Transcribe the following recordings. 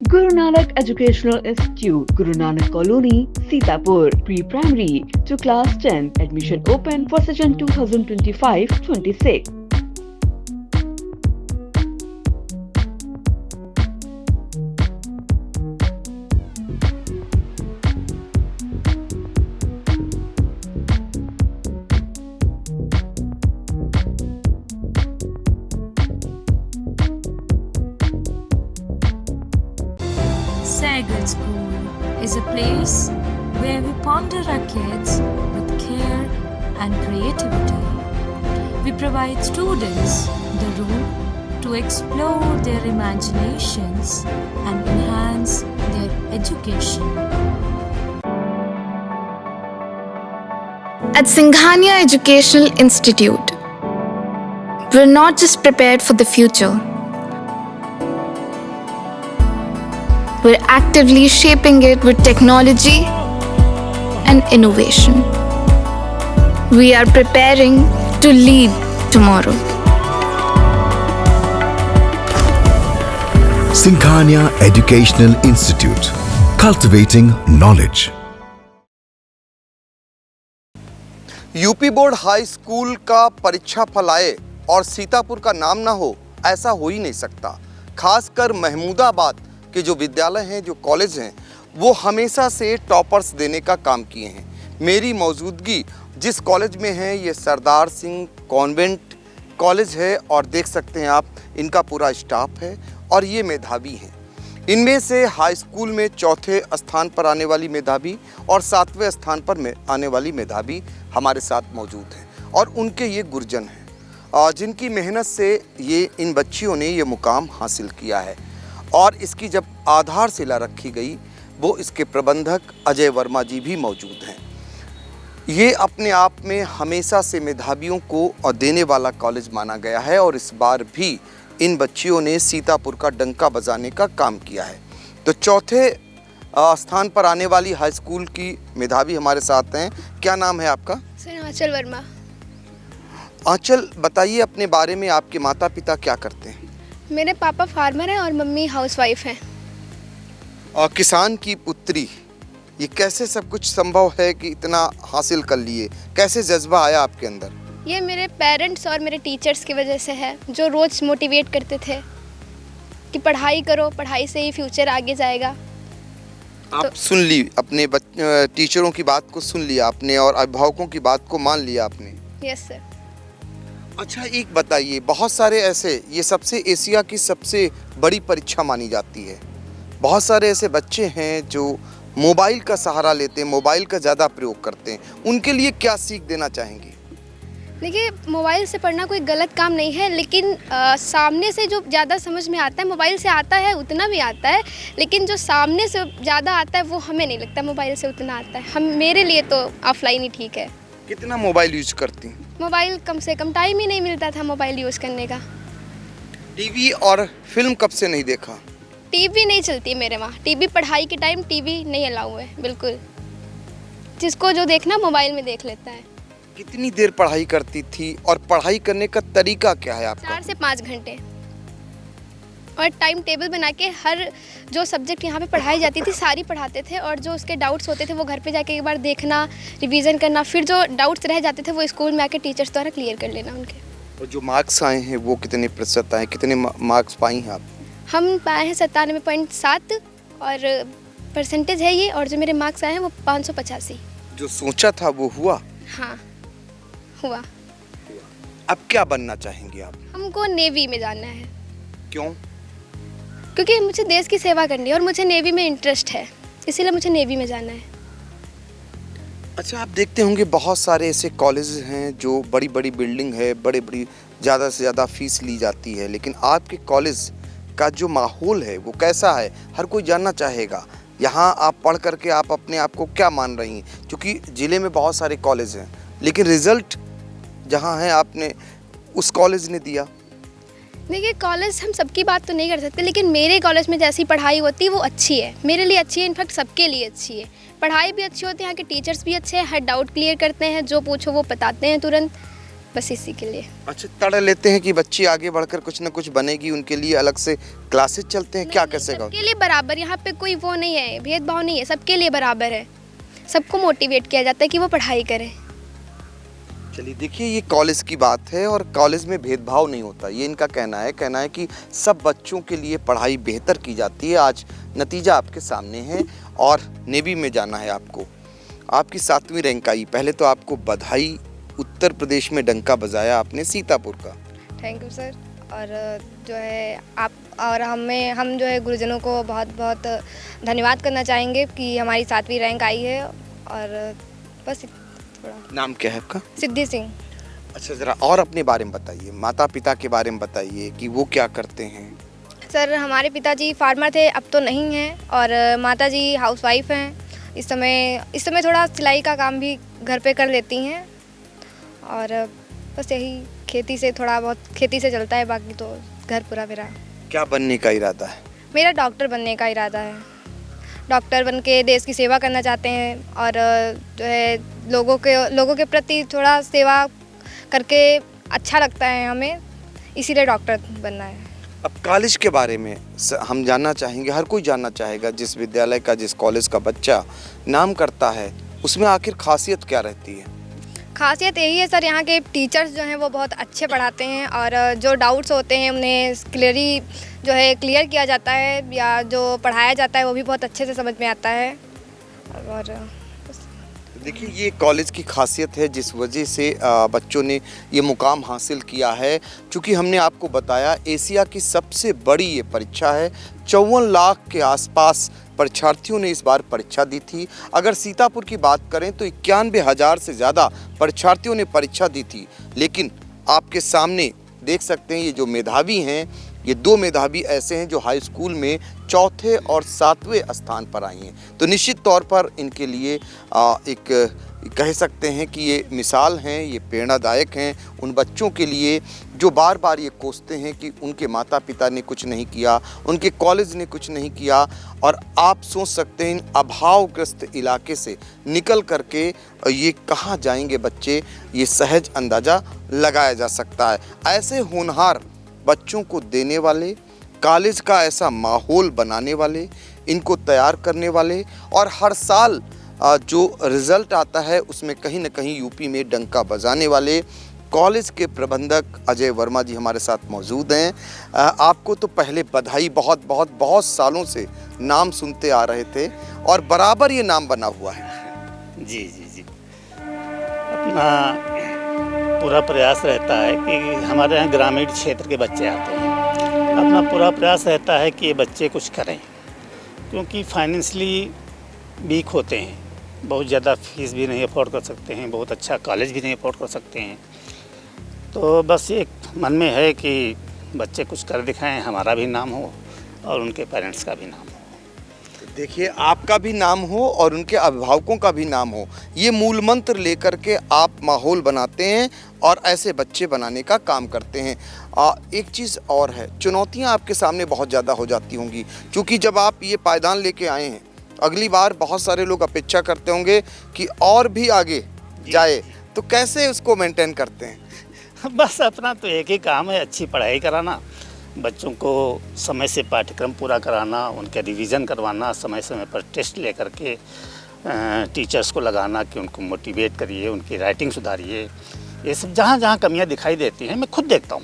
Guru Nanak Educational Institute, Guru Nanak Colony, Sitapur, Pre-Primary to Class 10. Admission open for session 2025-26. Sagar School is a place where we ponder our kids with care and creativity. We provide students the room to explore their imaginations and enhance their education. At Singhania Educational Institute, we're not just prepared for the future, we're actively shaping it with technology and innovation. We are preparing to lead tomorrow. Singhania Educational Institute, cultivating knowledge. UP board high school का परीक्षा फल आए और सीतापुर का नाम ना हो, ऐसा हो ही नहीं सकता। खासकर महमूदाबाद के जो विद्यालय हैं, जो कॉलेज हैं, वो हमेशा से टॉपर्स देने का काम किए हैं। मेरी मौजूदगी जिस कॉलेज में है, ये सरदार सिंह कॉन्वेंट कॉलेज है और देख सकते हैं आप, इनका पूरा स्टाफ है और ये मेधावी हैं। इनमें से हाई स्कूल में चौथे स्थान पर आने वाली मेधावी और 7वें स्थान पर आने वाली मेधावी हमारे साथ मौजूद हैं और उनके ये गुरजन हैं, जिनकी मेहनत से ये इन बच्चियों ने ये मुकाम हासिल किया है। और इसकी जब आधारशिला रखी गई, वो इसके प्रबंधक अजय वर्मा जी भी मौजूद हैं। ये अपने आप में हमेशा से मेधावियों को देने वाला कॉलेज माना गया है और इस बार भी इन बच्चियों ने सीतापुर का डंका बजाने का काम किया है। तो चौथे स्थान पर आने वाली हाई स्कूल की मेधावी हमारे साथ हैं। क्या नाम है आपका? सर आंचल वर्मा। आंचल, बताइए अपने बारे में, आपके माता पिता क्या करते हैं? मेरे पापा फार्मर हैं और मम्मी हाउसवाइफ हैं। और किसान की पुत्री, ये कैसे सब कुछ संभव है कि इतना हासिल कर लिए? कैसे जज्बा आया आपके अंदर? ये मेरे पेरेंट्स और मेरे टीचर्स की वजह से है, जो रोज़ मोटिवेट करते थे कि पढ़ाई करो, पढ़ाई से ही फ्यूचर आगे जाएगा। आप सुन ली अपने टीचरों की बात को, सुन लिया आपने और अभिभावकों की बात को मान लिया आपने? Yes sir. अच्छा, एक बताइए, बहुत सारे ऐसे, ये सबसे एशिया की सबसे बड़ी परीक्षा मानी जाती है। बहुत सारे ऐसे बच्चे हैं जो मोबाइल का सहारा लेते हैं, मोबाइल का ज़्यादा प्रयोग करते हैं, उनके लिए क्या सीख देना चाहेंगे? देखिए, मोबाइल से पढ़ना कोई गलत काम नहीं है, लेकिन सामने से जो ज़्यादा समझ में आता है, मोबाइल से आता है उतना भी आता है, लेकिन जो सामने से ज़्यादा आता है वो हमें नहीं लगता मोबाइल से उतना आता है। मेरे लिए तो ऑफलाइन ही ठीक है। कितना मोबाइल यूज करती हैं? मोबाइल कम से कम टाइम ही नहीं मिलता था मोबाइल यूज़ करने का। टीवी और फिल्म कब से नहीं देखा? टीवी नहीं चलती है मेरे वहाँ। टीवी पढ़ाई के टाइम टीवी नहीं अलाउ है बिल्कुल। जिसको जो देखना मोबाइल में देख लेता है। कितनी देर पढ़ाई करती थी और पढ़ाई करने का तरीका क्या है आपका? 4 से 5 घंटे और टाइम टेबल बना के हर जो सब्जेक्ट यहाँ पे पढ़ाई जाती थी सारी पढ़ाते थे, और जो उसके डाउट्स होते थे वो घर पे जाके एक बार देखना, रिवीजन करना, फिर जो डाउट्स रह जाते थे वो स्कूल में आके टीचर्स द्वारा क्लियर कर लेना उनके। और जो मार्क्स आए हैं वो कितने प्रतिशत आए, कितने मार्क्स पाई हैं आप? हम पाए हैं 97.7 और परसेंटेज है ये, और जो मेरे मार्क्स आए हैं वो 585। जो सोचा था वो हुआ? हाँ हुआ। अब क्या बनना चाहेंगे आप? हमको नेवी में जाना है। क्यों? क्योंकि मुझे देश की सेवा करनी है और मुझे नेवी में इंटरेस्ट है, इसीलिए मुझे नेवी में जाना है। अच्छा, आप देखते होंगे बहुत सारे ऐसे कॉलेजेस हैं जो बड़ी बड़ी बिल्डिंग है, बड़ी बड़ी ज़्यादा से ज़्यादा फीस ली जाती है, लेकिन आपके कॉलेज का जो माहौल है वो कैसा है? हर कोई जानना चाहेगा। यहाँ आप पढ़ करके आप अपने आप को क्या मान रही हैं? क्योंकि ज़िले में बहुत सारे कॉलेज हैं, लेकिन रिज़ल्ट जहाँ है आपने उस कॉलेज ने दिया। देखिए, कॉलेज हम सबकी बात तो नहीं कर सकते, लेकिन मेरे कॉलेज में जैसी पढ़ाई होती है वो अच्छी है, मेरे लिए अच्छी है, इनफैक्ट सबके लिए अच्छी है। पढ़ाई भी अच्छी होती है, यहाँ के टीचर्स भी अच्छे हैं, हर डाउट क्लियर करते हैं, जो पूछो वो बताते हैं तुरंत। बस इसी के लिए। अच्छा, तड़ लेते हैं कि बच्ची आगे बढ़कर कुछ ना कुछ बनेगी, उनके लिए अलग से क्लासेस चलते हैं, क्या कैसे सबके लिए बराबर, यहाँ पे कोई वो नहीं है, भेदभाव नहीं है, सबके लिए बराबर है। सबको मोटिवेट किया जाता है कि वो पढ़ाई करें। चलिए देखिए, ये कॉलेज की बात है और कॉलेज में भेदभाव नहीं होता, ये इनका कहना है कि सब बच्चों के लिए पढ़ाई बेहतर की जाती है। आज नतीजा आपके सामने है और नेवी में जाना है आपको। आपकी 7वीं रैंक आई, पहले तो आपको बधाई। उत्तर प्रदेश में डंका बजाया आपने सीतापुर का। Thank you sir. और जो है आप और हम जो है गुरुजनों को बहुत बहुत धन्यवाद करना चाहेंगे कि हमारी 7वीं रैंक आई है। और बस थोड़ा। नाम क्या है आपका? सिद्धि सिंह। अच्छा, ज़रा और अपने बारे में बताइए, माता पिता के बारे में बताइए कि वो क्या करते हैं। सर हमारे पिताजी फार्मर थे, अब तो नहीं हैं, और माताजी हाउसवाइफ हैं। इस समय थोड़ा सिलाई का काम भी घर पे कर लेती हैं, और बस यही खेती से थोड़ा बहुत खेती से चलता है, बाकी तो घर पूरा मेरा। क्या बनने का इरादा है? मेरा डॉक्टर बनने का इरादा है। डॉक्टर बन के देश की सेवा करना चाहते हैं, और जो है लोगों के प्रति थोड़ा सेवा करके अच्छा लगता है हमें, इसीलिए डॉक्टर बनना है। अब कॉलेज के बारे में हम जानना चाहेंगे, हर कोई जानना चाहेगा। जिस विद्यालय का, जिस कॉलेज का बच्चा नाम करता है, उसमें आखिर खासियत क्या रहती है? खासियत यही है सर, यहाँ के टीचर्स जो हैं वो बहुत अच्छे पढ़ाते हैं, और जो डाउट्स होते हैं उन्हें क्लियर किया जाता है, या जो पढ़ाया जाता है वो भी बहुत अच्छे से समझ में आता है। और देखिए, ये कॉलेज की खासियत है जिस वजह से बच्चों ने ये मुकाम हासिल किया है। चूँकि हमने आपको बताया एशिया की सबसे बड़ी ये परीक्षा है, 54 लाख के आसपास परीक्षार्थियों ने इस बार परीक्षा दी थी। अगर सीतापुर की बात करें तो 91,000 से ज़्यादा परीक्षार्थियों ने परीक्षा दी थी। लेकिन आपके सामने देख सकते हैं, ये जो मेधावी हैं, ये 2 मेधावी ऐसे हैं जो हाई स्कूल में 4थे और 7वें स्थान पर आई हैं। तो निश्चित तौर पर इनके लिए एक कह सकते हैं कि ये मिसाल हैं, ये प्रेरणादायक हैं उन बच्चों के लिए जो बार बार ये कोसते हैं कि उनके माता पिता ने कुछ नहीं किया, उनके कॉलेज ने कुछ नहीं किया। और आप सोच सकते हैं इन अभावग्रस्त इलाके से निकल करके ये कहाँ जाएंगे बच्चे, ये सहज अंदाज़ा लगाया जा सकता है। ऐसे होनहार बच्चों को देने वाले, कॉलेज का ऐसा माहौल बनाने वाले, इनको तैयार करने वाले, और हर साल जो रिज़ल्ट आता है उसमें कहीं ना कहीं यूपी में डंका बजाने वाले कॉलेज के प्रबंधक अजय वर्मा जी हमारे साथ मौजूद हैं। आपको तो पहले बधाई, बहुत बहुत बहुत सालों से नाम सुनते आ रहे थे और बराबर ये नाम बना हुआ है। जी जी जी, अपना पूरा प्रयास रहता है कि हमारे यहाँ ग्रामीण क्षेत्र के बच्चे आते हैं, अपना पूरा प्रयास रहता है कि ये बच्चे कुछ करें, क्योंकि फाइनेंशली वीक होते हैं, बहुत ज़्यादा फीस भी नहीं अफोर्ड कर सकते हैं, बहुत अच्छा कॉलेज भी नहीं अफोर्ड कर सकते हैं। तो बस एक मन में है कि बच्चे कुछ कर दिखाएं, हमारा भी नाम हो और उनके पेरेंट्स का भी नाम हो। देखिए, आपका भी नाम हो और उनके अभिभावकों का भी नाम हो, ये मूल मंत्र लेकर के आप माहौल बनाते हैं और ऐसे बच्चे बनाने का काम करते हैं। एक चीज़ और है, चुनौतियां आपके सामने बहुत ज़्यादा हो जाती होंगी, क्योंकि जब आप ये पायदान लेके आए हैं, अगली बार बहुत सारे लोग अपेक्षा करते होंगे कि और भी आगे जाए, तो कैसे उसको मेंटेन करते हैं? बस अपना तो एक ही काम है, अच्छी पढ़ाई कराना, बच्चों को समय से पाठ्यक्रम पूरा कराना, उनके रिवीजन करवाना, समय समय पर टेस्ट लेकर के टीचर्स को लगाना कि उनको मोटिवेट करिए, उनकी राइटिंग सुधारिए। ये सब जहाँ जहाँ कमियाँ दिखाई देती हैं मैं खुद देखता हूँ,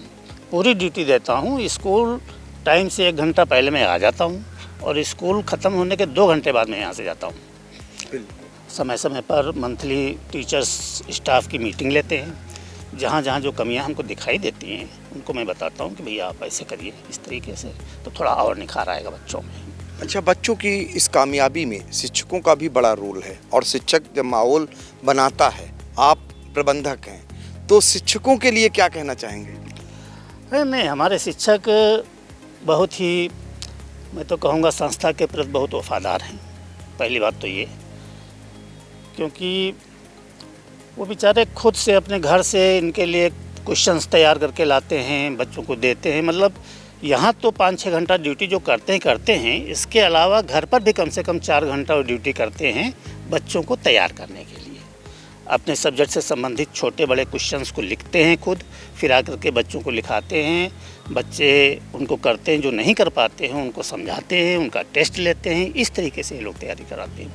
पूरी ड्यूटी देता हूँ। स्कूल टाइम से 1 घंटा पहले मैं आ जाता हूँ और स्कूल ख़त्म होने के 2 घंटे बाद मैं यहाँ से जाता हूँ। समय समय पर मंथली टीचर्स स्टाफ की मीटिंग लेते हैं, जहाँ जहाँ जो कमियाँ हमको दिखाई देती हैं उनको मैं बताता हूँ कि भैया आप ऐसे करिए, इस तरीके से तो थोड़ा और निखार आएगा बच्चों में। अच्छा, बच्चों की इस कामयाबी में शिक्षकों का भी बड़ा रोल है, और शिक्षक जब माहौल बनाता है, आप प्रबंधक हैं, तो शिक्षकों के लिए क्या कहना चाहेंगे? नहीं, हमारे शिक्षक बहुत ही, मैं तो कहूँगा संस्था के प्रति बहुत वफादार हैं। पहली बात तो ये, क्योंकि वो बेचारे खुद से अपने घर से इनके लिए क्वेश्चंस तैयार करके लाते हैं, बच्चों को देते हैं। मतलब यहाँ तो 5-6 घंटा ड्यूटी जो करते हैं, इसके अलावा घर पर भी कम से कम 4 घंटा ड्यूटी करते हैं बच्चों को तैयार करने के लिए। अपने सब्जेक्ट से संबंधित छोटे बड़े क्वेश्चंस को लिखते हैं खुद, फिर आकर के बच्चों को लिखाते हैं, बच्चे उनको करते हैं, जो नहीं कर पाते हैं उनको समझाते हैं, उनका टेस्ट लेते हैं। इस तरीके से ये लोग तैयारी कराते हैं।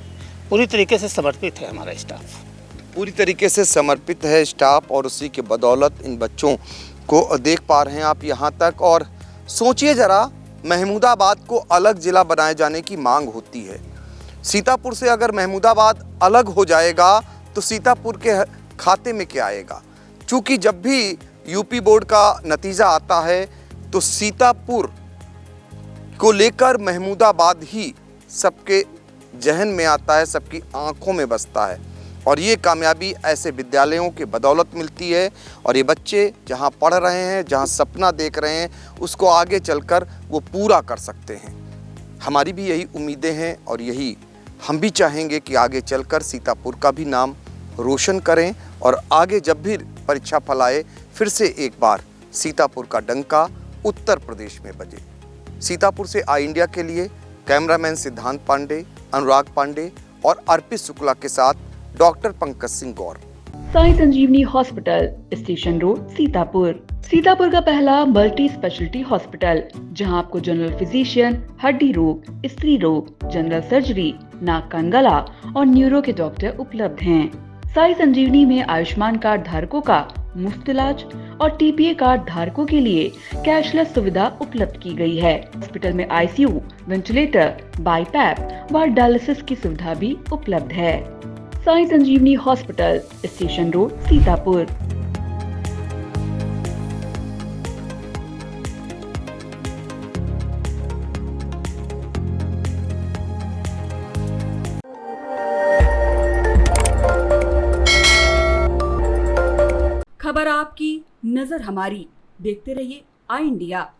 पूरी तरीके से समर्पित है हमारा स्टाफ। पूरी तरीके से समर्पित है स्टाफ और उसी के बदौलत इन बच्चों को देख पा रहे हैं आप यहाँ तक। और सोचिए ज़रा, महमूदाबाद को अलग ज़िला बनाए जाने की मांग होती है। सीतापुर से अगर महमूदाबाद अलग हो जाएगा तो सीतापुर के खाते में क्या आएगा? चूँकि जब भी यूपी बोर्ड का नतीजा आता है तो सीतापुर को लेकर महमूदाबाद ही सबके जहन में आता है, सबकी आंखों में बसता है। और ये कामयाबी ऐसे विद्यालयों के बदौलत मिलती है। और ये बच्चे जहाँ पढ़ रहे हैं, जहाँ सपना देख रहे हैं, उसको आगे चलकर वो पूरा कर सकते हैं। हमारी भी यही उम्मीदें हैं और यही हम भी चाहेंगे कि आगे चलकर सीतापुर का भी नाम रोशन करें और आगे जब भी परीक्षा फल आए फिर से एक बार सीतापुर का डंका उत्तर प्रदेश में बजे। सीतापुर से आई इंडिया के लिए कैमरामैन सिद्धांत पांडे, अनुराग पांडे और अर्पित शुक्ला के साथ doctor Pankaj Singh Gaur. Sai Sanjeevani hospital, station road, Sitapur. Sitapur का पहला मल्टी स्पेशलिटी हॉस्पिटल जहां आपको जनरल फिजिशियन, हड्डी रोग, स्त्री रोग, जनरल सर्जरी, नाक कान गला और न्यूरो के डॉक्टर उपलब्ध हैं। साई संजीवनी में आयुष्मान कार्ड धारकों का मुफ्त इलाज और टीपीए कार्ड धारकों के लिए कैशलेस सुविधा उपलब्ध की गई है। हॉस्पिटल में आईसीयू, वेंटिलेटर, बाईपैप व डायलिसिस की सुविधा भी उपलब्ध है। Sai Sanjeevani hospital, station road, Sitapur. खबर आपकी, नजर हमारी। देखते रहिए आई इंडिया।